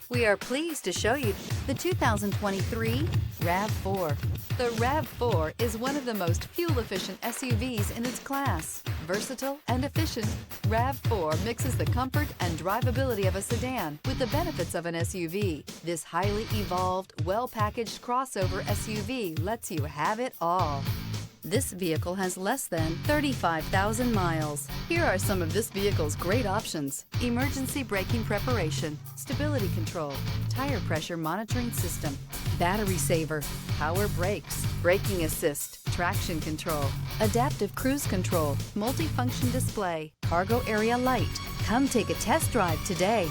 We are pleased to show you the 2023 RAV4. The RAV4 is one of the most fuel-efficient SUVs in its class. Versatile and efficient, RAV4 mixes the comfort and drivability of a sedan with the benefits of an SUV. This highly evolved, well-packaged crossover SUV lets you have it all. This vehicle has less than 35,000 miles. Here are some of this vehicle's great options: emergency braking preparation, stability control, tire pressure monitoring system, battery saver, power brakes, braking assist, traction control, adaptive cruise control, multifunction display, cargo area light. Come take a test drive today.